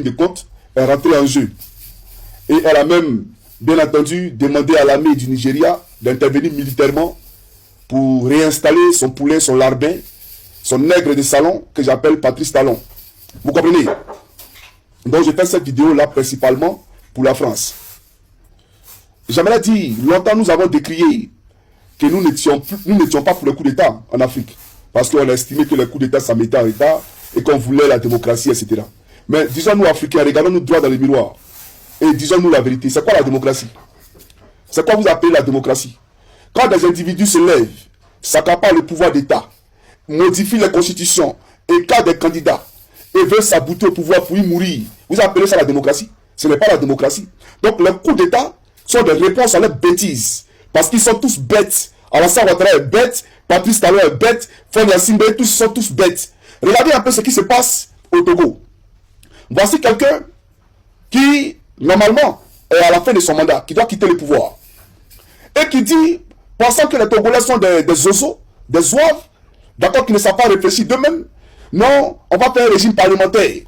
de compte, est rentrée en jeu. Et elle a même, bien entendu, demandé à l'armée du Nigeria d'intervenir militairement pour réinstaller son poulet, son larbin, son nègre de salon, que j'appelle Patrice Talon. Vous comprenez? Donc j'ai fait cette vidéo-là principalement pour la France. J'aimerais dire, longtemps nous avons décrié que nous n'étions pas pour le coup d'État en Afrique. Parce qu'on a estimé que le coup d'État, ça mettait en état et qu'on voulait la démocratie, etc. Mais disons-nous Africains, regardons-nous droit dans le miroir et disons-nous la vérité. C'est quoi la démocratie? C'est quoi vous appelez la démocratie? Quand des individus se lèvent, s'accaparent le pouvoir d'État, modifient les constitutions, écartent des candidats et veulent s'abouter au pouvoir pour y mourir, vous appelez ça la démocratie? Ce n'est pas la démocratie. Donc les coups d'État sont des réponses à leurs bêtises. Parce qu'ils sont tous bêtes. Alassane Ouattara est bête, Patrice Talon est bête, Fonia Simbe, tous sont tous bêtes. Regardez un peu ce qui se passe au Togo. Voici quelqu'un qui, normalement, est à la fin de son mandat, qui doit quitter le pouvoir. Et qui dit, pensant que les Togolais sont des oiseaux, des zouaves, d'accord, qui ne savent pas réfléchir d'eux-mêmes, non, on va faire un régime parlementaire.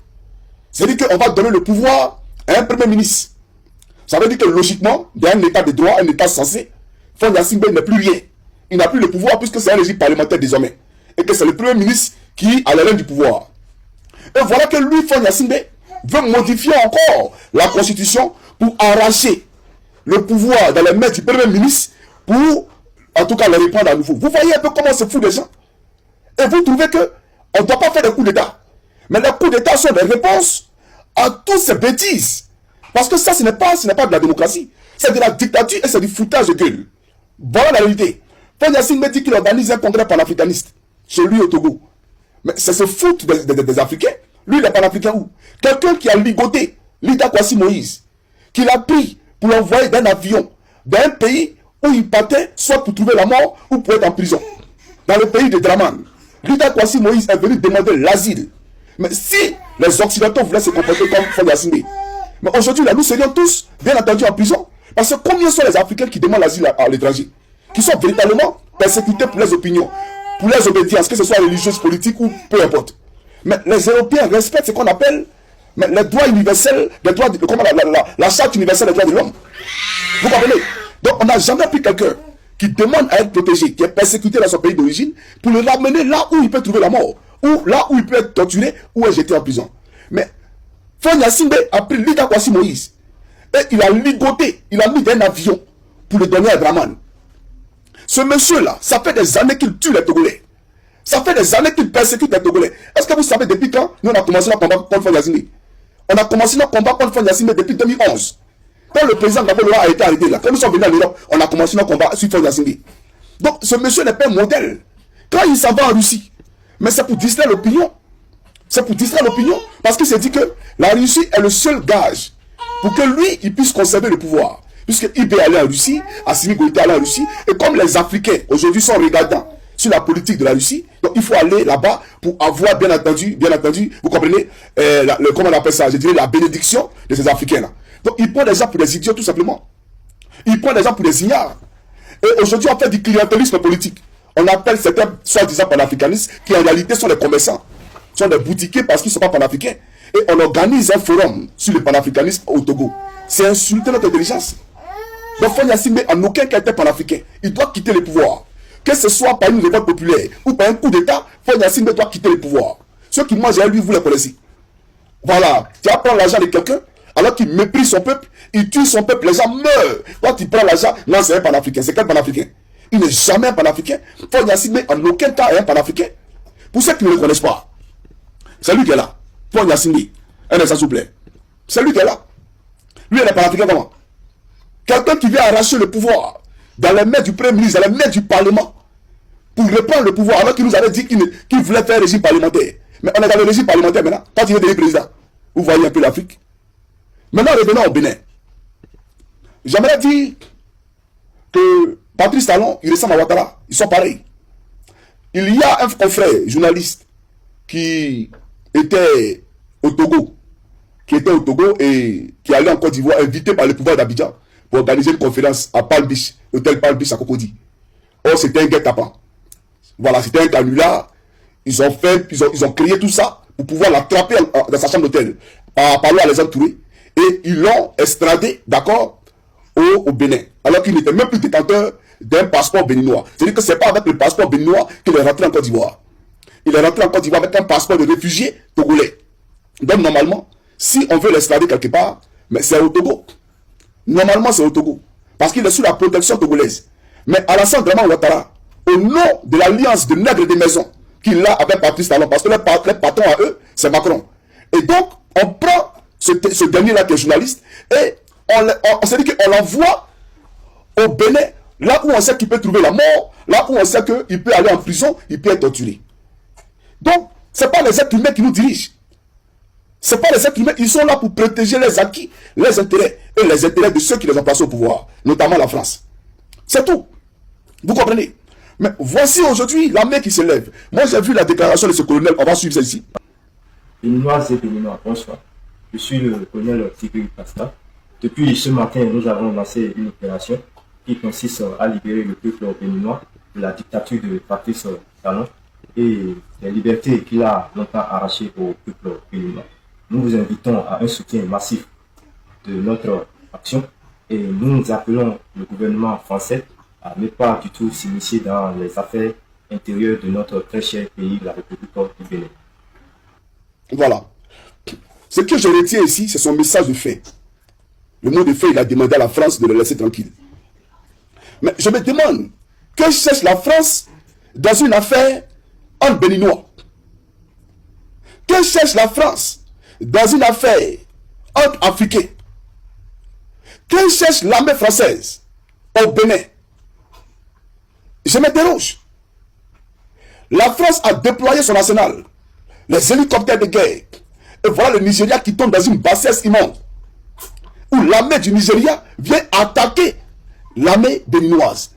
C'est-à-dire qu'on va donner le pouvoir à un premier ministre. Ça veut dire que logiquement, dans un état de droit, un état censé, Fonia Simbe n'est plus rien. Il n'a plus le pouvoir puisque c'est un régime parlementaire désormais. Et que c'est le premier ministre qui a l'élève du pouvoir. Et voilà que lui, Fonia Simbe, veut modifier encore la constitution pour arracher le pouvoir dans les mains du premier ministre pour, en tout cas, le reprendre à nouveau. Vous voyez un peu comment c'est fou des gens. Et vous trouvez que on ne doit pas faire des coups d'État. Mais les coups d'État sont des réponses à toutes ces bêtises. Parce que ça, ce n'est pas de la démocratie. C'est de la dictature et c'est du foutage de gueule. Voilà la réalité. Fonia Simbe dit qu'il organise un congrès panafricaniste chez lui au Togo. Mais c'est ce foot des Africains. Lui, il est panafricain où? Quelqu'un qui a ligoté Lida Kwasi Moïse, qui l'a pris pour l'envoyer d'un avion dans un pays où il partait soit pour trouver la mort ou pour être en prison. Dans le pays de Draman. Lida Kwasi Moïse est venu demander l'asile. Mais si les Occidentaux voulaient se comporter comme Fonia Simbe, mais aujourd'hui, là, nous serions tous, bien entendu, en prison. Parce que combien sont les Africains qui demandent l'asile à l'étranger? Qui sont véritablement persécutés pour leurs opinions, pour leurs obédiences, que ce soit religieuses, politiques ou peu importe. Mais les Européens respectent ce qu'on appelle les droits universels, la charte universelle des droits de l'homme. Vous comprenez? Donc on n'a jamais pris quelqu'un qui demande à être protégé, qui est persécuté dans son pays d'origine, pour le ramener là où il peut trouver la mort, ou là où il peut être torturé, ou être jeté en prison. Mais Fonia Simbe a pris Lida Kwasi Moïse et il a ligoté, il a mis dans un avion pour le donner à Draman. Ce monsieur-là, ça fait des années qu'il tue les Togolais. Ça fait des années qu'il persécute les Togolais. Est-ce que vous savez depuis quand nous on a commencé notre combat contre Fonia Simbe? On a commencé notre combat contre Fonia Simbe depuis 2011. Quand le président Gabon a été arrêté là, quand nous sommes venus en Europe, on a commencé notre combat sur Fonia Simbe. Donc ce monsieur n'est pas un modèle. Quand il s'en va en Russie, mais c'est pour distraire l'opinion. C'est pour distraire l'opinion. Parce qu'il s'est dit que la Russie est le seul gage pour que lui, il puisse conserver le pouvoir. Puisque il peut aller en Russie, Assimi Goïta aller en Russie. Et comme les Africains, aujourd'hui, sont regardants sur la politique de la Russie, donc il faut aller là-bas pour avoir, bien entendu, vous comprenez, comment on appelle ça, je dirais la bénédiction de ces Africains-là. Donc il prend des gens pour des idiots, tout simplement. Il prend des gens pour des ignares. Et aujourd'hui, on fait du clientélisme politique. On appelle certains soi-disant panafricanistes qui en réalité sont des commerçants. Sont des boutiquiers parce qu'ils ne sont pas panafricains. Et on organise un forum sur le panafricanisme au Togo. C'est insulter notre intelligence. Donc Fonia Simbe, en aucun cas, était panafricain. Il doit quitter le pouvoir. Que ce soit par une révolte populaire ou par un coup d'État, Fonia Simbe doit quitter le pouvoir. Ceux qui mangent à lui, vous les connaissez. Voilà. Tu vas prendre l'argent de quelqu'un, alors qu'il méprise son peuple, il tue son peuple, les gens meurent. Quand tu prends l'argent, non, c'est un panafricain. C'est quel panafricain? Il n'est jamais un panafricain. Fonia Simbe, en aucun cas, est un panafricain. Pour ceux qui ne le connaissent pas, c'est lui qui est là. Fonia Simbe. Un instant, s'il vous plaît. C'est lui qui est là. Lui, il est panafricain comment? Quelqu'un qui vient arracher le pouvoir dans les mains du Premier ministre, dans les mains du Parlement, pour reprendre le pouvoir, alors qu'il nous avait dit qu'il voulait faire un régime parlementaire. Mais on est dans le régime parlementaire maintenant. Quand il est devenu président, vous voyez un peu l'Afrique. Maintenant, revenons au Bénin. J'aimerais dire que Patrice Talon, il ressemble à Ouattara. Ils sont pareils. Il y a un confrère, journaliste, qui était au Togo, et qui allait en Côte d'Ivoire, invité par le pouvoir d'Abidjan pour organiser une conférence à Palm Beach, l'hôtel Palm Beach à Cocody. Or, c'était un guet-apens. Voilà, c'était un canular. Ils ont créé tout ça pour pouvoir l'attraper dans sa chambre d'hôtel. à parler à les entourer, et ils l'ont extradé, d'accord, au Bénin, alors qu'il n'était même plus détenteur d'un passeport béninois. C'est-à-dire que ce n'est pas avec le passeport béninois qu'il est rentré en Côte d'Ivoire. Il est rentré en Côte d'Ivoire avec un passeport de réfugié togolais. Donc normalement, si on veut l'extrader quelque part, mais c'est au Togo. Normalement, c'est au Togo. Parce qu'il est sous la protection togolaise. Mais Alassane Draman Ouattara, au nom de l'alliance de nègres des maisons qu'il a avec Patrice Talon, parce que les patrons à eux, c'est Macron. Et donc, on prend ce dernier-là qui est journaliste et on s'est dit qu'on l'envoie au Bénin, là où on sait qu'il peut trouver la mort, là où on sait qu'il peut aller en prison, il peut être torturé. Donc, ce n'est pas les êtres humains qui nous dirigent. Ce n'est pas les êtres humains, ils sont là pour protéger les acquis, les intérêts et les intérêts de ceux qui les ont passés au pouvoir, notamment la France. C'est tout. Vous comprenez? Mais voici aujourd'hui l'armée qui se lève. Moi, j'ai vu la déclaration de ce colonel, on va suivre ça ici. Béninoises et Béninois, bonsoir. Je suis le colonel Tigri Pasta. Depuis ce matin, nous avons lancé une opération qui consiste à libérer le peuple béninois de la dictature de Patrice Talon et des libertés qu'il a longtemps arrachées au peuple béninois. Nous vous invitons à un soutien massif de notre action et nous appelons le gouvernement français à ne pas du tout s'initier dans les affaires intérieures de notre très cher pays, la République du Bénin. Voilà. Ce que je retiens ici, c'est son message de fait. Le mot de fait, il a demandé à la France de le laisser tranquille. Mais je me demande, que cherche la France dans une affaire en béninois? Que cherche la France dans une affaire entre Africains? Que cherche l'armée française au Bénin? Je m'interroge. La France a déployé son arsenal, les hélicoptères de guerre. Et voilà le Nigeria qui tombe dans une bassesse immonde, où l'armée du Nigeria vient attaquer l'armée béninoise.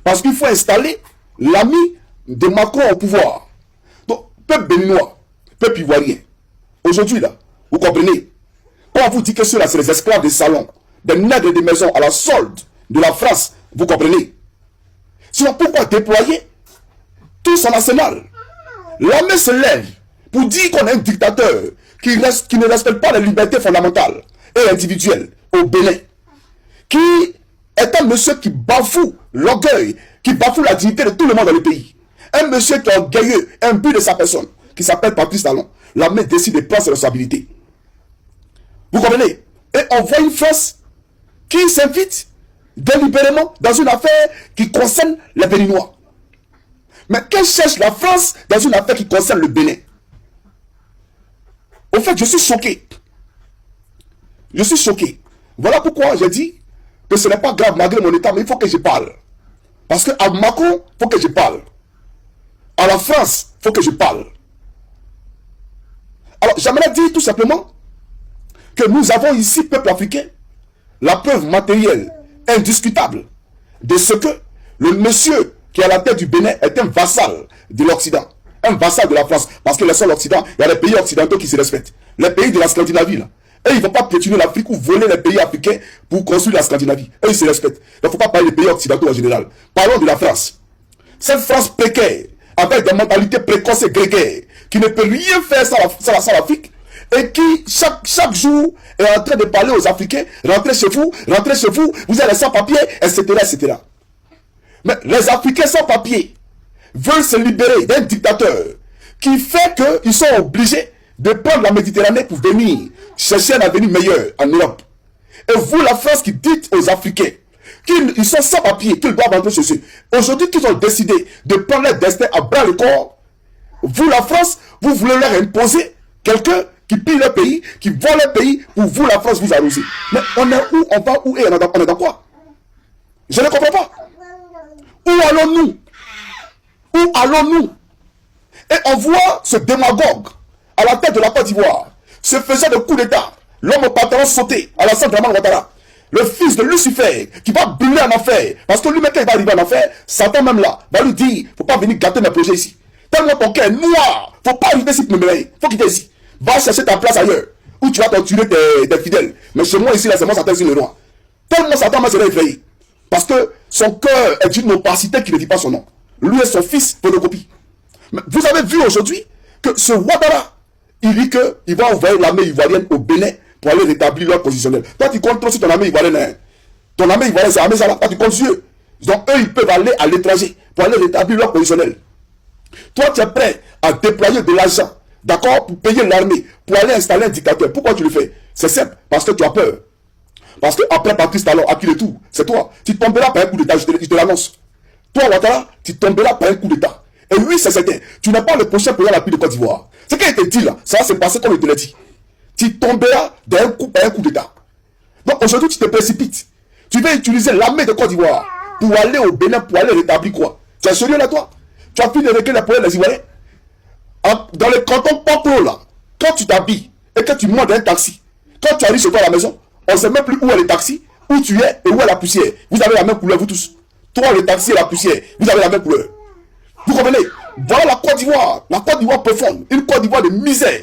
Parce qu'il faut installer l'ami de Macron au pouvoir. Donc, peuple béninois, peuple ivoirien, aujourd'hui là, vous comprenez, quand on vous dit que ceux-là, c'est les esclaves des salons, des nègres des maisons à la solde de la France, vous comprenez. Sinon, pourquoi déployer tout son arsenal? L'armée se lève pour dire qu'on est un dictateur qui ne respecte pas les libertés fondamentales et individuelles au Bénin, qui est un monsieur qui bafoue l'orgueil, qui bafoue la dignité de tout le monde dans le pays. Un monsieur qui est orgueilleux, imbu de sa personne, qui s'appelle Patrice Talon. L'armée décide de prendre ses responsabilités. Vous comprenez? Et on voit une France qui s'invite délibérément dans une affaire qui concerne les Béninois. Mais que cherche la France dans une affaire qui concerne le Bénin? Au fait, je suis choqué. Je suis choqué. Voilà pourquoi j'ai dit que ce n'est pas grave malgré mon état, mais il faut que je parle. Parce qu'à Macron, il faut que je parle. À la France, il faut que je parle. Alors, j'aimerais dire tout simplement que nous avons ici, peuple africain, la preuve matérielle, indiscutable, de ce que le monsieur qui est à la tête du Bénin est un vassal de l'Occident, un vassal de la France. Parce que le seul Occident, il y a des pays occidentaux qui se respectent. Les pays de la Scandinavie, là. Et ils ne vont pas piétiner l'Afrique ou voler les pays africains pour construire la Scandinavie. Eux, ils se respectent. Il ne faut pas parler des pays occidentaux en général. Parlons de la France. Cette France précaire, avec des mentalités précoces et grégaires, qui ne peut rien faire sans l'Afrique, et qui, chaque jour, est en train de parler aux Africains, rentrez chez vous, vous êtes sans papier, etc., etc. Mais les Africains sans papier veulent se libérer d'un dictateur qui fait qu'ils sont obligés de prendre la Méditerranée pour venir chercher un avenir meilleur en Europe. Et vous, la France, qui dites aux Africains qu'ils sont sans papier, qu'ils doivent rentrer chez eux. Aujourd'hui, qu'ils ont décidé de prendre leur destin à bras le corps, vous, la France, vous voulez leur imposer quelqu'un qui pille leur pays, qui vole leur pays, pour vous, la France, vous arroser. Mais on est où? On va où? Et on est dans quoi? Je ne comprends pas. Où allons-nous? Où allons-nous? Et on voit ce démagogue à la tête de la Côte d'Ivoire, se faisant de coups d'État, l'homme au pantalon sauté, Alassane Draman Ouattara, le fils de Lucifer, qui va brûler en enfer. Parce que lui-même, quand il va arriver en enfer, Satan même là, va lui dire, faut pas venir gâter mes projets ici. Tellement ton cœur est noir, faut pas arriver ici pour me mêler, faut quitter ici. Va chercher ta place ailleurs, où tu vas torturer tes fidèles. Mais chez moi ici, là, c'est moi Satan ici le roi. Tellement Satan m'a serait effrayé. Parce que son cœur est d'une opacité qui ne dit pas son nom. Lui et son fils, photocopie. Mais vous avez vu aujourd'hui que ce Ouattara il dit qu'il va envoyer l'armée ivoirienne au Bénin pour aller rétablir l'ordre constitutionnel. Toi, tu comptes trop sur ton armée ivoirienne. Hein. Ton armée ivoirienne, c'est l'armée ça là. Toi, tu comptes sur eux. Donc, eux, ils peuvent aller à l'étranger pour aller rétablir l'ordre constitutionnel. Toi, tu es prêt à déployer de l'argent, d'accord, pour payer l'armée, pour aller installer un dictateur. Pourquoi tu le fais? C'est simple, parce que tu as peur. Parce qu'après Patrice Talon, à qui le tout? C'est toi. Tu tomberas par un coup d'état, je te l'annonce. Toi, Ouattara, tu tomberas par un coup d'état. Et oui, c'est certain. Tu n'es pas le prochain président de la République de Côte d'Ivoire. Ce qui a été dit là, ça va se passer comme il te l'a dit. Tu tomberas d'un coup par un coup d'état. Donc aujourd'hui, tu te précipites. Tu vas utiliser l'armée de Côte d'Ivoire pour aller au Bénin, pour aller rétablir quoi? Tu es sérieux là, toi? Tu as fini de régler les problèmes des Ivoiriens? Dans les cantons Pamplona, là, quand tu t'habilles et que tu montes dans un taxi, quand tu arrives chez toi à la maison, on ne sait même plus où est le taxi, où tu es et où est la poussière. Vous avez la même couleur, vous tous. Toi, le taxi et la poussière, vous avez la même couleur. Vous comprenez? Voilà la Côte d'Ivoire. La Côte d'Ivoire profonde. Une Côte d'Ivoire de misère.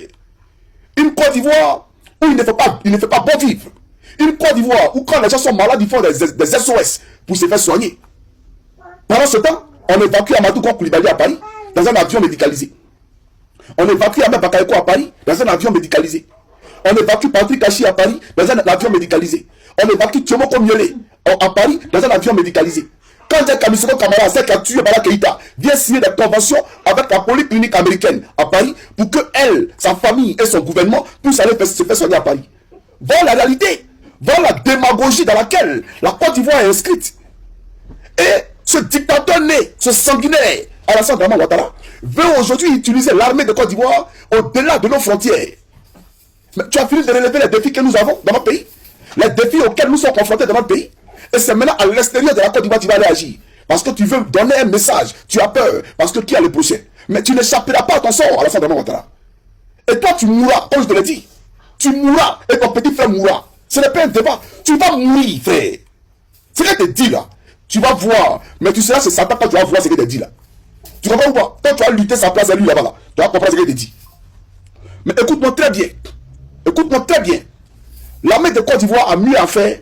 Une Côte d'Ivoire où il ne fait pas bon vivre. Une Côte d'Ivoire où quand les gens sont malades, ils font des SOS pour se faire soigner. Pendant ce temps, on évacue Amadou Koulibaly à Paris dans un avion médicalisé. On évacue Ahmed Bakayoko à Paris dans un avion médicalisé. On évacue Patrick Kachi à Paris dans un avion médicalisé. On évacue Thiomoko Miolé à Paris dans un avion médicalisé. Quand Jack Kamisoko Kamara, celle qui a tué Bala Keïta, vient signer des conventions avec la polyclinique américaine à Paris pour que elle, sa famille et son gouvernement puissent aller se faire soigner à Paris. Voilà la réalité. Voilà la démagogie dans laquelle la Côte d'Ivoire est inscrite. Et ce dictateur né, ce sanguinaire, Alassane Dramane Ouattara, veut aujourd'hui utiliser l'armée de Côte d'Ivoire au-delà de nos frontières. Mais tu as fini de relever les défis que nous avons dans notre pays, les défis auxquels nous sommes confrontés dans notre pays. Et c'est maintenant à l'extérieur de la Côte d'Ivoire que tu vas aller agir. Parce que tu veux donner un message, tu as peur, parce que qui a le prochain? Mais tu n'échapperas pas à ton sort, Alassane Dramane Ouattara. Et toi, tu mourras, comme je te l'ai dit. Tu mourras, et ton petit frère mourra. Ce n'est pas un débat. Tu vas mourir, frère. Ce que je te dis là, tu vas voir. Mais tu seras ce Satan quand tu vas voir ce que je te dis là. Tu comprends ou pas? Quand tu vas lutter sa place à lui là-bas, là, tu vas comprendre ce que je te dis. Mais écoute-moi très bien. Écoute-moi très bien. L'armée de Côte d'Ivoire a mieux à faire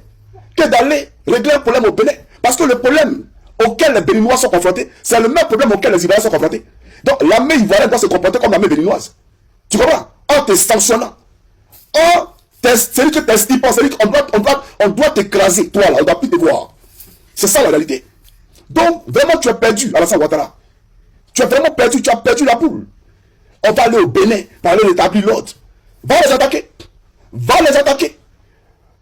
que d'aller régler un problème au Bénin. Parce que le problème auquel les Béninois sont confrontés, c'est le même problème auquel les Ivoiriens sont confrontés. Donc l'armée ivoirienne doit se comporter comme l'armée béninoise. Tu comprends? En te sanctionnant. C'est-à-dire que t'es stipend, c'est-à-dire qu'on doit t'écraser, toi là, on ne doit plus te voir. C'est ça la réalité. Donc, vraiment, tu as perdu, Alassane Ouattara. Tu as vraiment perdu, tu as perdu la poule. On va aller au Bénin pour aller rétablir l'ordre. Va les attaquer. Va les attaquer.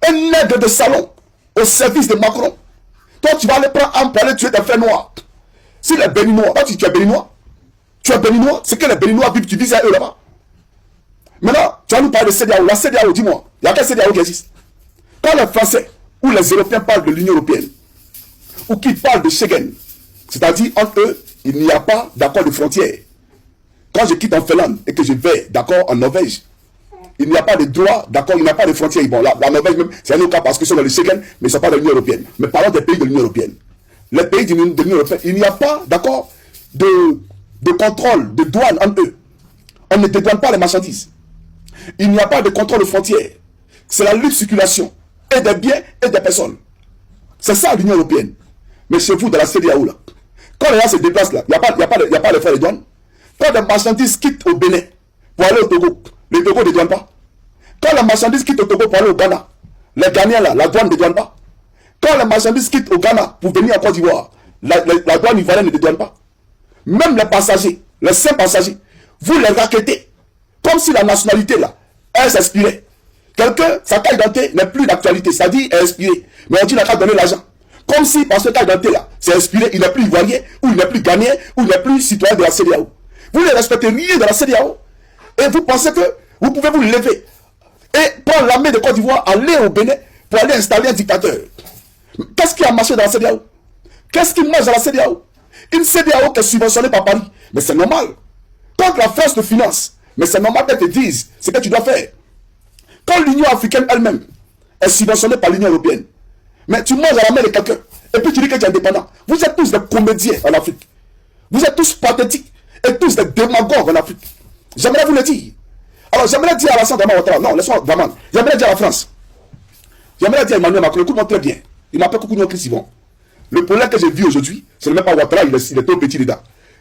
Un nègre de salon au service de Macron. Toi, tu vas aller prendre un pour aller tuer tes frères noirs. Si les Béninois, toi, tu es Béninois. Tu es Béninois, c'est que les Béninois vivent, tu vises à eux là-bas. Maintenant, tu vas nous parler de CEDEAO. La CEDEAO, dis-moi, il y a quel CEDEAO qui existe? Quand les Français ou les Européens parlent de l'Union Européenne, ou qu'ils parlent de Schengen, c'est-à-dire entre eux, il n'y a pas d'accord de frontières. Quand je quitte en Finlande et que je vais d'accord en Norvège, il n'y a pas de droit, d'accord, il n'y a pas de frontières. Bon, la Norvège même, c'est un autre cas parce qu'ils sont dans le Schengen, mais ils ne sont pas dans l'Union Européenne. Mais parlons des pays de l'Union Européenne. Les pays de l'Union Européenne, il n'y a pas, d'accord, de contrôle, de douane entre eux. On ne dédouane pas les marchandises. Il n'y a pas de contrôle de frontières. C'est la libre circulation et des biens et des personnes. C'est ça l'Union Européenne. Mais chez vous, dans la CEDEAO, là, quand les gens se déplacent là, il n'y a pas les frais de douane. Quand les marchandises quittent au Bénin pour aller au Togo, les Togo ne dédouanent pas. Quand les marchandises quittent au Togo pour aller au Ghana, les Ghanéens là, la douane ne dédouane pas. Quand les marchandises quittent au Ghana pour venir en Côte d'Ivoire, la douane ivoirienne ne dédouane pas. Même les passagers, les simples passagers, vous les raquettez. Comme si la nationalité là, elle s'inspirait. Quelqu'un, sa carte d'identité n'est plus d'actualité, c'est-à-dire est inspiré. Mais on dit n'a qu'à donner l'argent. Comme si parce que carte d'identité là, c'est inspiré, il n'est plus ivoirien, ou il n'est plus ghanéen, ou il n'est plus citoyen de la CEDEAO. Vous ne respectez rien de la CEDEAO. Et vous pensez que vous pouvez vous lever et prendre l'armée de Côte d'Ivoire, aller au Bénin pour aller installer un dictateur. Qu'est-ce qui a marché dans la CEDEAO? Qu'est-ce qui marche dans la CEDEAO? Une CEDEAO qui est subventionnée par Paris. Mais c'est normal. Quand la France te finance, mais c'est normal qu'elle te dise ce que tu dois faire. Quand l'Union africaine elle-même est subventionnée par l'Union européenne, mais tu manges à la main de quelqu'un, et puis tu dis que tu es indépendant. Vous êtes tous des comédiens en Afrique. Vous êtes tous pathétiques, et tous des démagogues en Afrique. J'aimerais vous le dire. Alors j'aimerais dire à Alassane Dramane Ouattara, non, laisse-moi Dramane. J'aimerais dire à la France. J'aimerais dire à Emmanuel Macron, écoute-moi très bien. Il m'appelle Coucou Chris Yvon. Le problème que j'ai vu aujourd'hui, ce n'est même pas Ouattara, il est trop petit dedans.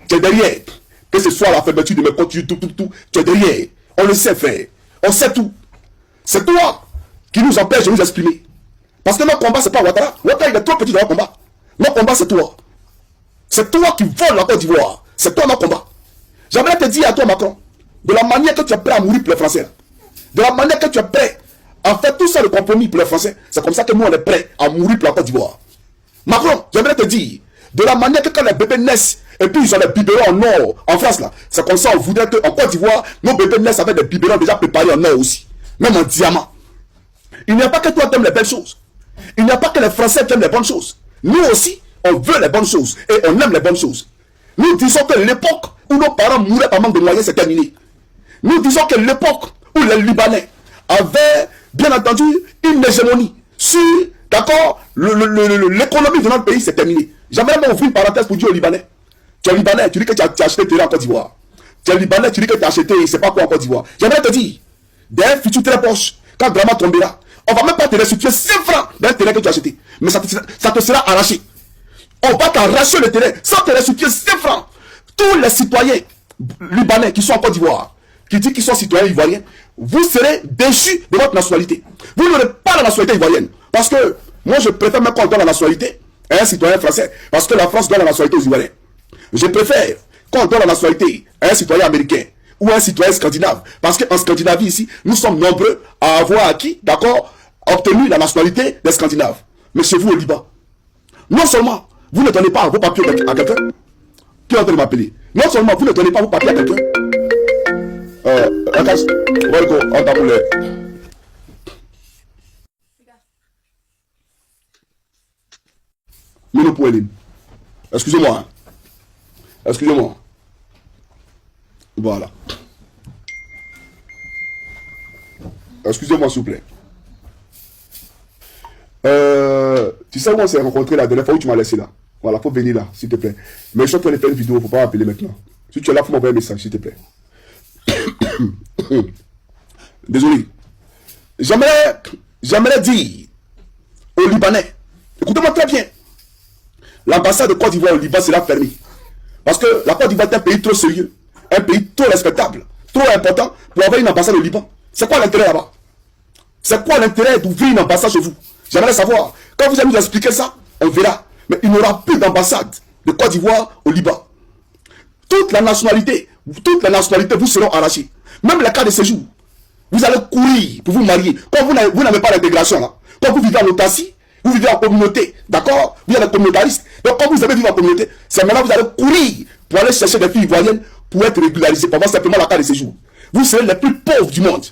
Tu es derrière. Que ce soit la fermeture de mes comptes YouTube, tout, tu es derrière. On le sait, frère. On sait tout. C'est toi qui nous empêche de nous exprimer. Parce que notre combat, c'est pas Ouattara. Ouattara, il est trop petit dans notre combat. Notre combat, c'est toi. C'est toi qui vole la Côte d'Ivoire. C'est toi notre combat. J'aimerais te dire à toi, Macron, de la manière que tu es prêt à mourir pour les Français, de la manière que tu es prêt à faire tout ça le compromis pour les Français, c'est comme ça que nous, on est prêt à mourir pour la Côte d'Ivoire. Macron, j'aimerais te dire, de la manière que quand les bébés naissent, et puis ils ont des biberons en or, en France là, c'est comme ça on voudrait qu'en Côte d'Ivoire, nos bébés naissent avec des biberons déjà préparés en or aussi, même en diamant. Il n'y a pas que toi qui aimes les belles choses. Il n'y a pas que les Français qui aiment les bonnes choses. Nous aussi, on veut les bonnes choses et on aime les bonnes choses. Nous disons que l'époque où nos parents mouraient par manque de moyens, c'est terminé. Nous disons que l'époque où les Libanais avaient, bien entendu, une hégémonie sur, d'accord, l'économie de notre pays, c'est terminé. J'aimerais même ouvrir une parenthèse pour dire aux Libanais. Tu es Libanais, tu dis que tu as acheté terrain en Côte d'Ivoire. Tu es Libanais, tu dis que tu as acheté, je ne sais pas quoi en Côte d'Ivoire. J'aimerais te dire, d'un futur très proche, quand Drama tombera, on ne va même pas te restituer 5 francs d'un terrain que tu as acheté. Mais ça te sera arraché. On va t'arracher le terrain sans te restituer 5 francs. Tous les citoyens libanais qui sont en Côte d'Ivoire, qui disent qu'ils sont citoyens ivoiriens, vous serez déchus de votre nationalité. Vous n'aurez pas la nationalité ivoirienne. Parce que moi, je préfère même qu'on donne la nationalité à un citoyen français. Parce que la France donne la nationalité aux Ivoiriens. Je préfère qu'on donne la nationalité à un citoyen américain ou un citoyen scandinave. Parce qu'en Scandinavie, ici, nous sommes nombreux à avoir acquis, d'accord, obtenu la nationalité des Scandinaves. Mais chez vous, au Liban, non seulement vous ne donnez pas vos papiers à quelqu'un qui est en train de m'appeler, non seulement vous ne donnez pas vos papiers à quelqu'un, on t'a voulu. Excusez-moi. Hein. Excusez-moi. Voilà. Excusez-moi, s'il vous plaît. Tu sais où on s'est rencontré la dernière fois où tu m'as laissé là. Voilà, faut venir là, s'il te plaît. Mais je suis en train de faire une vidéo, faut pas m'appeler maintenant. Si tu es là, faut m'envoyer un message, s'il te plaît. Désolé. J'aimerais dire aux Libanais, écoutez-moi très bien, l'ambassade de Côte d'Ivoire au Liban sera fermée. Parce que la Côte d'Ivoire est un pays trop sérieux, un pays trop respectable, trop important pour avoir une ambassade au Liban. C'est quoi l'intérêt là-bas? C'est quoi l'intérêt d'ouvrir une ambassade chez vous? J'aimerais savoir. Quand vous allez nous expliquer ça, on verra. Mais il n'y aura plus d'ambassade de Côte d'Ivoire au Liban. Toutes les nationalités, vous seront arrachées. Même les cas de séjour. Vous allez courir pour vous marier. Quand vous n'avez pas l'intégration là, quand vous vivez en autarcie, vous vivez en communauté, d'accord? Vous êtes communautariste. Donc quand vous allez vivre en communauté, c'est maintenant que vous allez courir pour aller chercher des filles ivoiriennes pour être régularisées, pour avoir simplement la carte de séjour. Vous serez les plus pauvres du monde.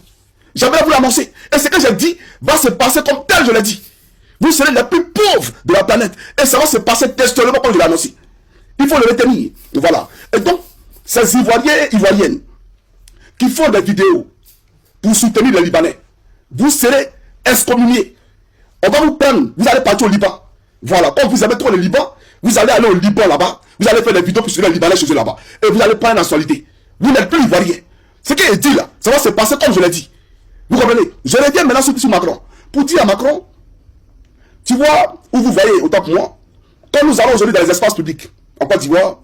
J'aimerais vous l'annoncer. Et ce que j'ai dit va se passer comme tel je l'ai dit. Vous serez les plus pauvres de la planète. Et ça va se passer textuellement comme je l'ai annoncé. Il faut le retenir. Voilà. Et donc, ces Ivoiriens et Ivoiriennes qui font des vidéos pour soutenir les Libanais, vous serez excommuniés. On va vous prendre, vous allez partir au Liban. Voilà. Quand vous avez trop le Liban, vous allez aller au Liban là-bas. Vous allez faire des vidéos pour soutenir les Libanais chez eux là-bas. Et vous allez prendre la nationalité. Vous n'êtes plus Ivoirien. Ce qui est dit là, ça va se passer comme je l'ai dit. Vous comprenez? Je reviens maintenant sur Macron. Pour dire à Macron, tu vois, où vous voyez, autant que moi, quand nous allons aujourd'hui dans les espaces publics, en Côte d'Ivoire,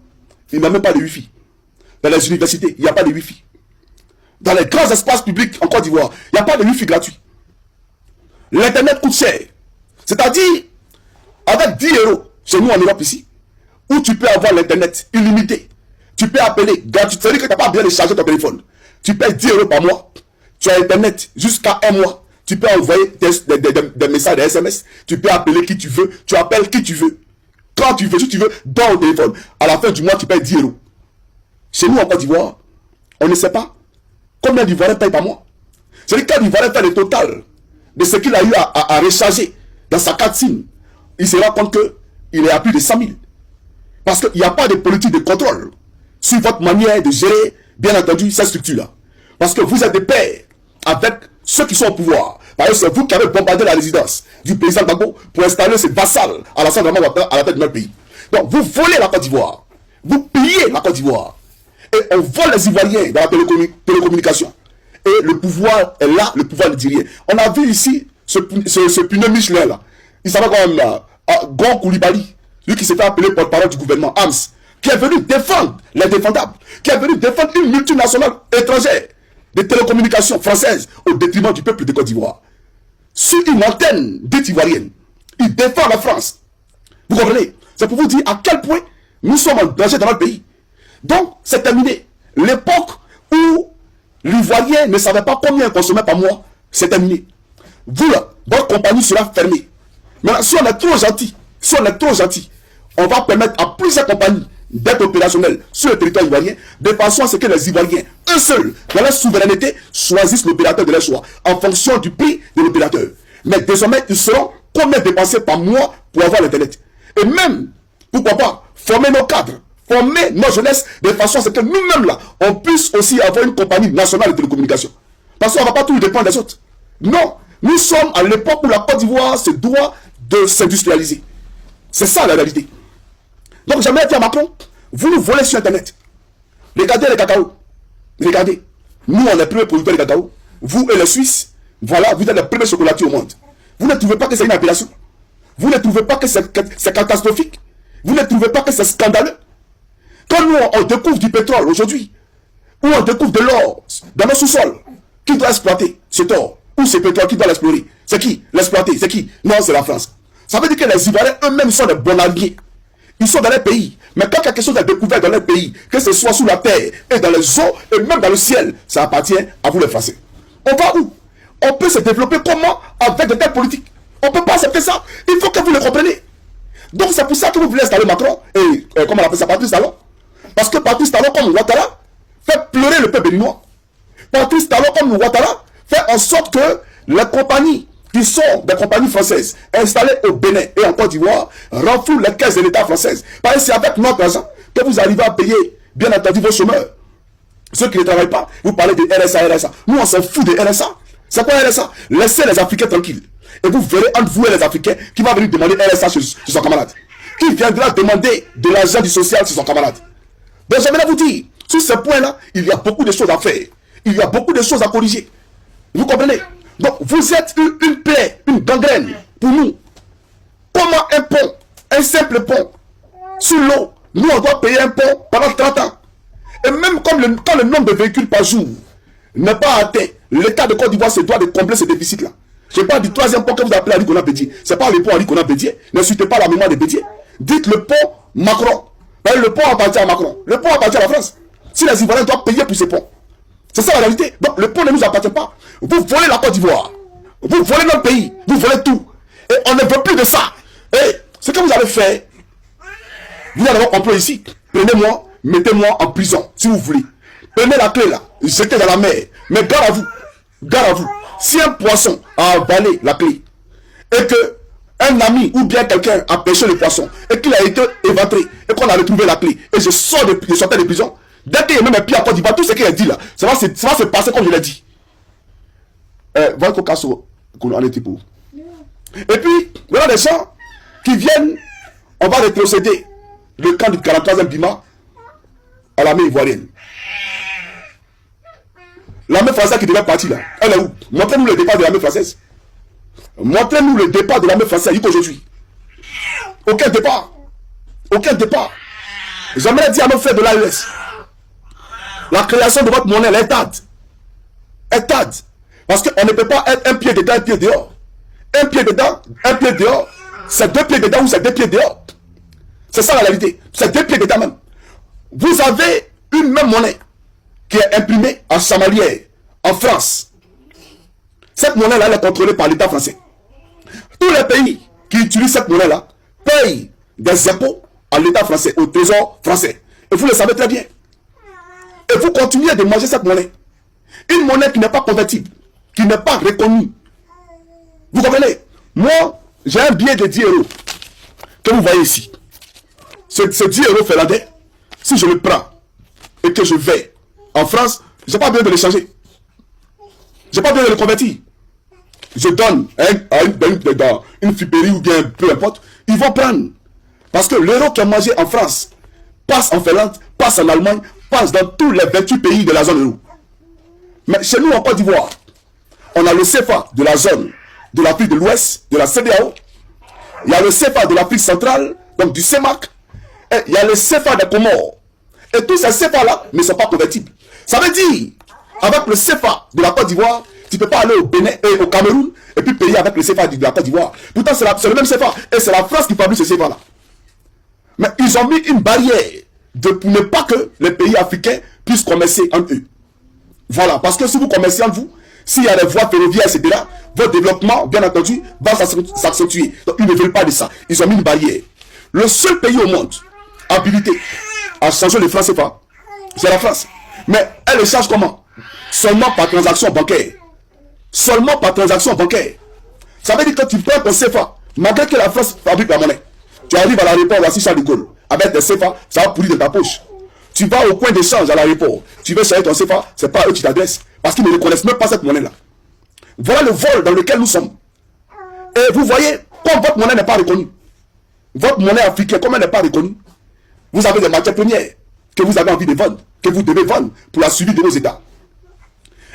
il n'y a même pas de Wi-Fi. Dans les universités, il n'y a pas de Wi-Fi. Dans les grands espaces publics en Côte d'Ivoire, il n'y a pas de Wi-Fi gratuit. L'Internet coûte cher. C'est-à-dire, avec 10 € chez nous en Europe ici, où tu peux avoir l'Internet illimité, tu peux appeler gratuit. C'est-à-dire que tu n'as pas besoin de charger ton téléphone. Tu payes 10 € par mois. Tu as Internet jusqu'à 1 mois. Tu peux envoyer des messages, des SMS. Tu peux appeler qui tu veux. Tu appelles qui tu veux. Quand tu veux, si tu veux, dans le téléphone. À la fin du mois, tu payes 10 €. Chez nous, en Côte d'Ivoire, on ne sait pas combien d'Ivoiriens payent par mois. C'est-à-dire que quand l'Ivoirien fait le total de ce qu'il a eu à recharger dans sa carte SIM, il se rend compte qu'il est à plus de 100 000. Parce qu'il n'y a pas de politique de contrôle sur votre manière de gérer, bien entendu, cette structure-là. Parce que vous êtes des pairs avec ceux qui sont au pouvoir. Par exemple, c'est vous qui avez bombardé la résidence du président Gbagbo pour installer ses vassals à la tête de notre pays. Donc, vous volez la Côte d'Ivoire. Vous pillez la Côte d'Ivoire. Et on vole les Ivoiriens dans la télécommunication. Et le pouvoir est là, le pouvoir ne dit rien. On a vu ici ce pneu Michelin là. Il s'appelle quand même Gon Koulibaly, lui qui s'est fait appeler porte-parole du gouvernement, AMS, qui est venu défendre les défendables, qui est venu défendre une multinationale étrangère. des télécommunications françaises au détriment du peuple de Côte d'Ivoire. Sur une antenne dite ivoirienne, il défend la France. Vous comprenez? C'est pour vous dire à quel point nous sommes en danger dans notre pays. Donc, c'est terminé. L'époque où l'Ivoirien ne savait pas combien il consommait par mois, c'est terminé. Vous, là, votre compagnie sera fermée. Maintenant, si on est trop gentil, on va permettre à plusieurs compagnies d'être opérationnelles sur le territoire ivoirien, de façon à ce que les Ivoiriens, eux seuls, dans leur souveraineté, choisissent l'opérateur de leur choix, en fonction du prix de l'opérateur. Mais désormais, ils sauront combien dépenser par mois pour avoir l'Internet. Et même, pourquoi pas, former nos cadres, former nos jeunesses, de façon à ce que nous-mêmes, là, on puisse aussi avoir une compagnie nationale de télécommunications. Parce qu'on ne va pas tout dépendre des autres. Non, nous sommes à l'époque où la Côte d'Ivoire se doit de s'industrialiser. C'est ça la réalité. Donc j'aimerais dire à Macron, vous nous volez sur Internet. Regardez les cacao. Regardez. Nous, on est les premiers producteurs de cacao. Vous et les Suisses, voilà, vous êtes les premiers chocolatiers au monde. Vous ne trouvez pas que c'est une appellation? Vous ne trouvez pas que c'est catastrophique? Vous ne trouvez pas que c'est scandaleux? Quand nous, on découvre du pétrole aujourd'hui, ou on découvre de l'or dans nos sous-sols, qui doit exploiter cet or? Ou ce pétrole, qui doit l'explorer? C'est qui? L'exploiter, c'est qui? Non, c'est la France. Ça veut dire que les Ivoiriens eux-mêmes sont des bons alliés. Ils sont dans leur pays. Mais quand quelque chose est découvert dans leur pays, que ce soit sous la terre, et dans les eaux, et même dans le ciel, ça appartient à vous les Français. On va où? On peut se développer comment avec de telles politiques? On ne peut pas accepter ça. Il faut que vous le compreniez. Donc c'est pour ça que vous voulez installer Macron, et comment on appelle ça, Patrice Talon. Parce que Patrice Talon, comme Ouattara, fait pleurer le peuple béninois. Patrice Talon, comme Ouattara, fait en sorte que les compagnies qui sont des compagnies françaises installées au Bénin et en Côte d'Ivoire renflouent les caisses de l'État française. Parce que c'est avec notre argent que vous arrivez à payer, bien entendu, vos chômeurs. Ceux qui ne travaillent pas, vous parlez de RSA. Nous, on s'en fout de RSA. C'est quoi RSA? Laissez les Africains tranquilles. Et vous verrez entre vous et les Africains qui va venir demander RSA chez son camarade. Qui viendra demander de l'argent du social chez son camarade. Donc j'aimerais vous dire, sur ce point-là, il y a beaucoup de choses à faire. Il y a beaucoup de choses à corriger. Vous comprenez? Donc vous êtes une plaie, une gangrène pour nous. Comment un pont, un simple pont, sous l'eau, nous on doit payer un pont pendant 30 ans. Et même quand le nombre de véhicules par jour n'est pas atteint, l'État de Côte d'Ivoire se doit de combler ce déficit-là. Je parle du troisième pont que vous appelez Henri Konan Bédié. Ce n'est pas le pont Henri Konan Bédié. N'insultez pas la mémoire de Bédié. Dites le pont Macron. Le pont appartient à Macron. Le pont appartient à la France. Si les Ivoiriens doivent payer pour ce pont. C'est ça la réalité. Donc le pont ne nous appartient pas. Vous volez la Côte d'Ivoire. Vous volez notre pays. Vous volez tout. Et on ne veut plus de ça. Et ce que vous avez fait, vous allez avoir complot ici. Prenez-moi, mettez-moi en prison, si vous voulez. Prenez la clé là, jetez dans la mer. Mais garde à vous. Garde à vous. Si un poisson a avalé la clé, et que un ami ou bien quelqu'un a pêché le poisson, et qu'il a été éventré, et qu'on a retrouvé la clé, et je sortais de prison, dès qu'il y a même un pied à Côte d'Ivoire, tout ce qu'il a dit là, ça va se passer comme je l'ai dit. Voilà qu'au cas où on était pour. Et puis, il y a des gens qui viennent, on va rétrocéder le camp du 43e Bima à l'armée ivoirienne. L'armée française qui devait partir là, elle est où? Montrez-nous le départ de l'armée française. Montrez-nous le départ de l'armée française aujourd'hui. Aucun départ. Aucun départ. J'aimerais dire à nos frères de l'AES, la création de votre monnaie, elle est tarde. Elle tarde. Parce qu'on ne peut pas être un pied dedans, un pied dehors. Un pied dedans, un pied dehors. C'est deux pieds dedans ou c'est deux pieds dehors. C'est ça la réalité. C'est deux pieds dedans même. Vous avez une même monnaie qui est imprimée en chamalière, en France. Cette monnaie-là, elle est contrôlée par l'État français. Tous les pays qui utilisent cette monnaie-là payent des impôts à l'État français, au trésor français. Et vous le savez très bien. Et vous continuez de manger cette monnaie. Une monnaie qui n'est pas convertible, qui n'est pas reconnue. Vous comprenez? Moi, j'ai un billet de 10 euros que vous voyez ici. Ce 10 euros finlandais, si je le prends et que je vais en France, je n'ai pas besoin de l'échanger. Je n'ai pas besoin de le convertir. Je donne dans une friperie ou bien peu importe, ils vont prendre. Parce que l'euro qui est mangé en France passe en Finlande, passe en Allemagne, passe dans tous les 28 pays de la zone euro. Mais chez nous en Côte d'Ivoire, on a le CFA de la zone de l'Afrique de l'Ouest, de la CEDEAO. Il y a le CFA de l'Afrique centrale, donc du CEMAC. Et il y a le CFA des Comores. Et tous ces CFA-là ne sont pas convertibles. Ça veut dire, Avec le CFA de la Côte d'Ivoire, tu ne peux pas aller au Bénin et au Cameroun et puis payer avec le CFA de la Côte d'Ivoire. Pourtant, c'est le même CFA. Et c'est la France qui fabrique ce CFA-là. Mais ils ont mis une barrière pour ne pas que les pays africains puissent commercer entre eux. Voilà. Parce que si vous commercez entre vous, s'il y a des voies ferroviaires, etc., votre développement, bien entendu, va s'accentuer. Donc, ils ne veulent pas de ça. Ils ont mis une barrière. Le seul pays au monde habilité à changer le franc CFA, c'est la France. Mais elle le change comment? Seulement par transaction bancaire. Seulement par transaction bancaire. Ça veut dire que tu prends ton CFA, malgré que la France fabrique la monnaie. Tu arrives à l'aéroport, voici Charles de Gaulle, avec tes CFA, ça va pourrir de ta poche. Tu vas au coin d'échange à l'aéroport, tu veux changer ton CFA, c'est pas eux qui t'adressent, parce qu'ils ne reconnaissent même pas cette monnaie-là. Voilà le vol dans lequel nous sommes. Et vous voyez, comme votre monnaie n'est pas reconnue, votre monnaie africaine, comme elle n'est pas reconnue, vous avez des matières premières que vous avez envie de vendre, que vous devez vendre pour la suivi de vos États.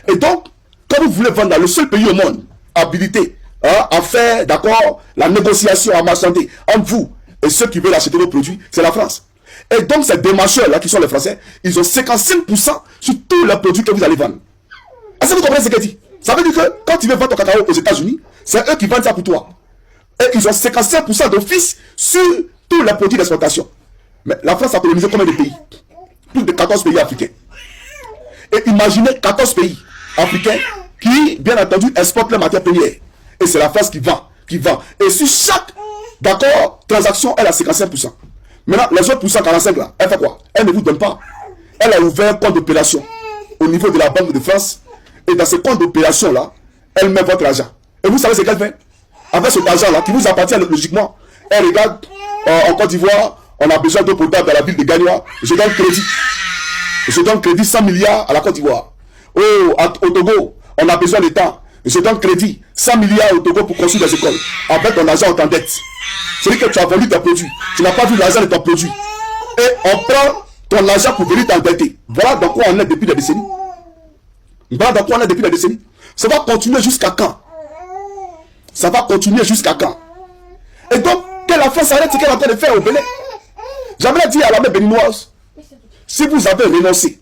Et donc, quand vous voulez vendre le seul pays au monde habilité à faire, d'accord, la négociation, à marchander entre vous et ceux qui veulent acheter vos produits, c'est la France. Et donc, ces démarcheurs-là, qui sont les Français, ils ont 55% sur tous les produits que vous allez vendre. Est-ce que vous comprenez ce qu'elle dit? Ça veut dire que quand tu veux vendre ton cacao aux États-Unis, c'est eux qui vendent ça pour toi. Et ils ont 55% d'office sur tous les produits d'exportation. Mais la France a colonisé combien de pays? Plus de 14 pays africains. Et imaginez 14 pays africains qui, bien entendu, exportent leurs matières premières. Et c'est la France qui vend. Et sur chaque, d'accord, transaction, elle a 55%. Maintenant, les autres pourcents, 45 là, elle fait quoi? Elle ne vous donne pas. Elle a ouvert un compte d'opération au niveau de la Banque de France. Et dans ce compte d'opération là, elle met votre argent. Et vous savez ce qu'elle fait? Avec cet argent là, qui vous appartient logiquement, elle regarde, en Côte d'Ivoire, on a besoin d'eau potable dans la ville de Gagnoa. Je donne crédit. Je donne crédit 100 milliards à la Côte d'Ivoire. Oh, au Togo, on a besoin de temps. Je donne crédit 100 milliards au Togo pour construire des écoles. Avec ton argent, on t'endette. C'est-à-dire que tu as vendu tes produits. Tu n'as pas vu l'argent de ton produit. Et on prend ton argent pour venir t'endetter. Voilà dans quoi on est depuis des décennies. Voilà dans quoi on est depuis des décennies. Ça va continuer jusqu'à quand? Ça va continuer jusqu'à quand? Et donc, que la France arrête ce qu'elle est en train de faire au Bénin. J'aimerais dire à l'armée béninoise, si vous avez renoncé,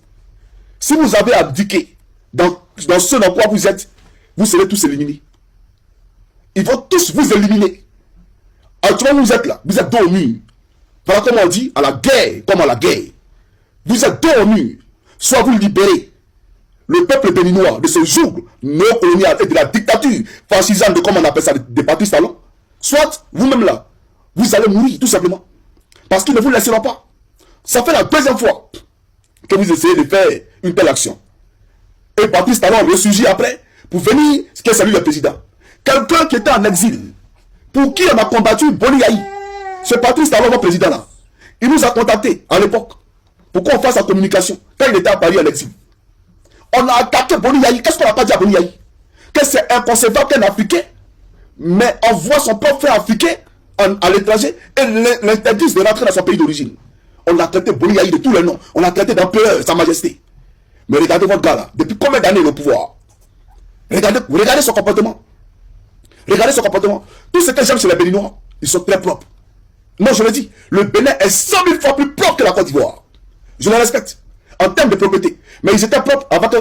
si vous avez abdiqué dans ce dans quoi vous êtes, vous serez tous éliminés. Ils vont tous vous éliminer. Actuellement, vous êtes là, vous êtes dos au mur. Voilà comment on dit, à la guerre, comme à la guerre. Vous êtes dos au mur. Soit vous libérez le peuple béninois de ce joug néocolonial et de la dictature fascisante, de, comme on appelle ça, des Patrice Talon, soit vous-même là, vous allez mourir tout simplement. Parce qu'ils ne vous laisseront pas. Ça fait la deuxième fois que vous essayez de faire une telle action. Et Patrice Talon ressurgit après pour venir, ce qui est celui du président. Quelqu'un qui était en exil, pour qui on a combattu Boni Yayi. Ce Patrice Talon, notre président là, il nous a contacté à l'époque pour qu'on fasse la communication quand il était à Paris en exil. On a attaqué Boni Yayi. Qu'est-ce qu'on n'a pas dit à Boni Yayi? Que c'est inconcevable qu'un Africain, mais on voit son propre frère africain à l'étranger et l'interdisent de rentrer dans son pays d'origine. On a traité Boni Yayi de tous les noms. On a traité d'empereur, Sa Majesté. Mais regardez votre gars là. Depuis combien d'années il est au pouvoir? Regardez son comportement. Regardez son comportement. Tout ce que j'aime chez les Béninois, ils sont très propres. Moi je le dis, le Bénin est 100 000 fois plus propre que la Côte d'Ivoire. Je le respecte. En termes de propreté. Mais ils étaient propres avant que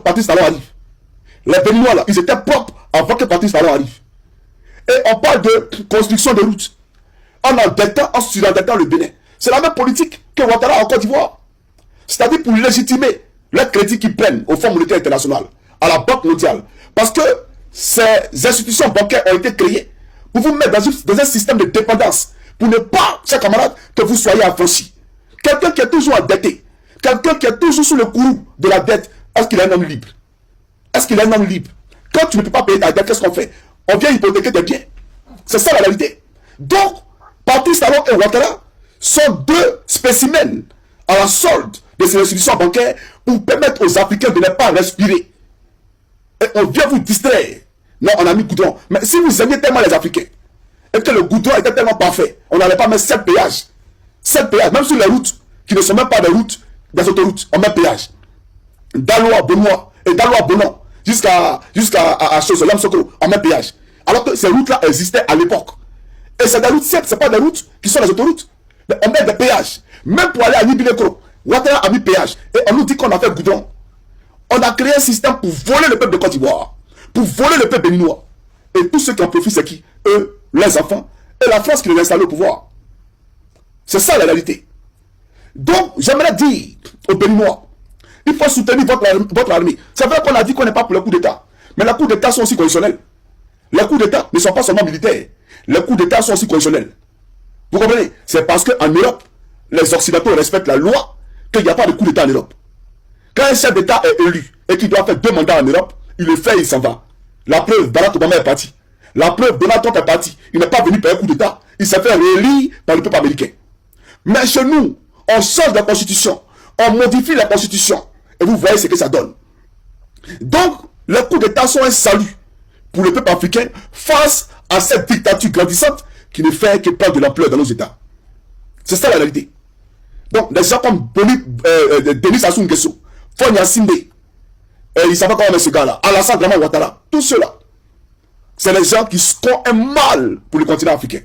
Patrice Talon arrive. Les Béninois là, ils étaient propres avant que Patrice Talon arrive. Et on parle de construction de routes. En surendettant le Bénin. C'est la même politique que Ouattara en Côte d'Ivoire. C'est-à-dire pour légitimer les crédits qu'ils prennent au Fonds monétaire international, à la Banque mondiale. Parce que ces institutions bancaires ont été créées pour vous mettre dans un système de dépendance. Pour ne pas, chers camarades, que vous soyez affranchis. Quelqu'un qui est toujours endetté, quelqu'un qui est toujours sous le courroux de la dette, est-ce qu'il est un homme libre? Est-ce qu'il est un homme libre? Quand tu ne peux pas payer ta dette, qu'est-ce qu'on fait? On vient hypothéquer tes biens. C'est ça la réalité. Donc, Patrice Talon et Ouattara sont deux spécimens à la solde de ces institutions bancaires pour permettre aux Africains de ne pas respirer. Et on vient vous distraire. Non, on a mis goudron. Mais si vous aimiez tellement les Africains, et que le goudron était tellement parfait, on n'allait pas mettre 7 péages. 7 péages, même sur les routes, qui ne sont même pas des routes, des autoroutes, on met péage. Daloa, Benoît, et Daloa, Bonan, jusqu'à Chosolam Sokoro, on met péage. Alors que ces routes-là existaient à l'époque. Et c'est des routes simples, ce n'est pas des routes qui sont les autoroutes. Mais on met des péages. Même pour aller à Nibilekro, Ouattara a mis péage. Et on nous dit qu'on a fait goudron. On a créé un système pour voler le peuple de Côte d'Ivoire, pour voler le peuple béninois. Et tous ceux qui en profitent, c'est qui? Eux, les enfants, et la France qui les a installés au pouvoir. C'est ça la réalité. Donc, j'aimerais dire aux Béninois, il faut soutenir votre armée. C'est vrai qu'on a dit qu'on n'est pas pour le coup d'État. Mais les coups d'État sont aussi conditionnels. Les coups d'État ne sont pas seulement militaires. Les coups d'État sont aussi conditionnels. Vous comprenez? C'est parce qu'en Europe, les Occidentaux respectent la loi qu'il n'y a pas de coup d'État en Europe. Quand un chef d'État est élu et qu'il doit faire 2 mandats en Europe, il le fait et il s'en va. La preuve, Barack Obama est parti. La preuve, Donald Trump est parti. Il n'est pas venu par un coup d'État. Il s'est fait réélire par le peuple américain. Mais chez nous, on change la constitution. On modifie la constitution. Et vous voyez ce que ça donne. Donc, les coups d'État sont un salut pour le peuple africain face à cette dictature grandissante qui ne fait que prendre de l'ampleur dans nos États. C'est ça la réalité. Donc, des gens comme Denis Sassou Nguesso, Fonya Sinde, il ne savait comment mettre ce gars-là, Alassane Dramane Ouattara, tous ceux-là, c'est les gens qui ont un mal pour le continent africain.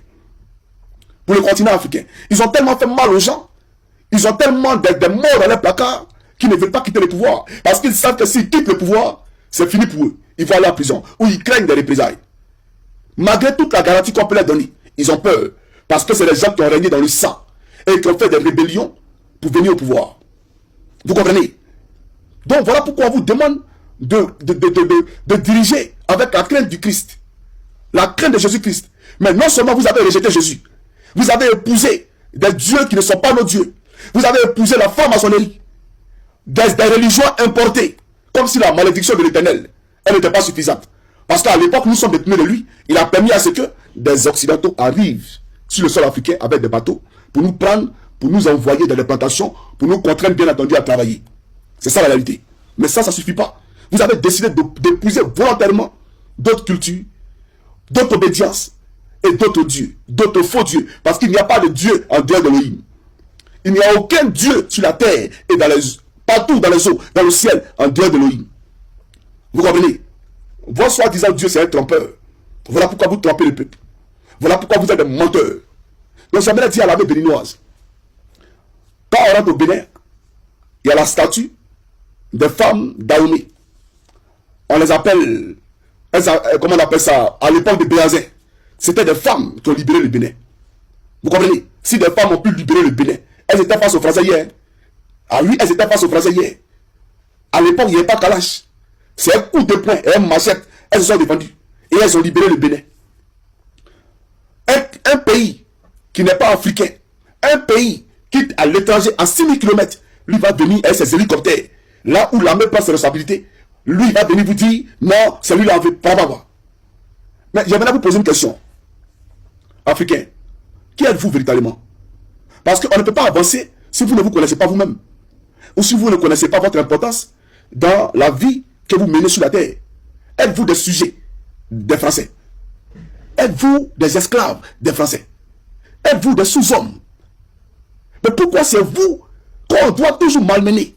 Pour le continent africain. Ils ont tellement fait mal aux gens, ils ont tellement de morts dans les placards qu'ils ne veulent pas quitter le pouvoir. Parce qu'ils savent que s'ils quittent le pouvoir, c'est fini pour eux. Ils vont aller en prison ou ils craignent des représailles. Malgré toute la garantie qu'on peut leur donner, ils ont peur. Parce que c'est les gens qui ont régné dans le sang et qui ont fait des rébellions pour venir au pouvoir. Vous comprenez? Donc voilà pourquoi on vous demande de diriger avec la crainte du Christ. La crainte de Jésus-Christ. Mais non seulement vous avez rejeté Jésus, vous avez épousé des dieux qui ne sont pas nos dieux. Vous avez épousé la franc-maçonnerie. Des religions importées. Comme si la malédiction de l'Éternel, elle n'était pas suffisante. Parce qu'à l'époque, nous sommes détenus de lui. Il a permis à ce que des Occidentaux arrivent sur le sol africain avec des bateaux pour nous prendre, pour nous envoyer dans les plantations, pour nous contraindre bien entendu à travailler. C'est ça la réalité. Mais ça ne suffit pas. Vous avez décidé d'épouser volontairement d'autres cultures, d'autres obédiences et d'autres dieux, d'autres faux dieux. Parce qu'il n'y a pas de Dieu en dehors d'Elohim. Il n'y a aucun Dieu sur la terre et partout dans les eaux, dans le ciel, en dehors d'Elohim. Vous comprenez? Votre soi-disant Dieu, c'est un trompeur. Voilà pourquoi vous trompez le peuple. Voilà pourquoi vous êtes des menteurs. Donc j'aimerais dire à l'armée béninoise, quand on rentre au Bénin, il y a la statue des femmes d'Aoumé. On les appelle, comment on appelle ça, à l'époque de Béazin. C'était des femmes qui ont libéré le Bénin. Vous comprenez? Si des femmes ont pu libérer le Bénin, elles étaient face aux Français hier. Ah oui, elles étaient face aux Français hier. À l'époque, il n'y avait pas Kalash. C'est un coup de poing et un machette. Elles se sont défendues. Et elles ont libéré le Bénin. Un pays qui n'est pas africain, un pays qui est à l'étranger à 6000 km, lui va venir avec ses hélicoptères. Là où l'armée prend ses responsabilités, lui va venir vous dire, non, c'est lui qui a envie. Mais j'aimerais vous poser une question. Africain, qui êtes-vous véritablement? Parce qu'on ne peut pas avancer si vous ne vous connaissez pas vous-même. Ou si vous ne connaissez pas votre importance dans la vie que vous menez sur la terre. Êtes-vous des sujets des Français? Êtes-vous des esclaves des Français? Êtes-vous des sous-hommes? Mais pourquoi c'est vous qu'on doit toujours malmener?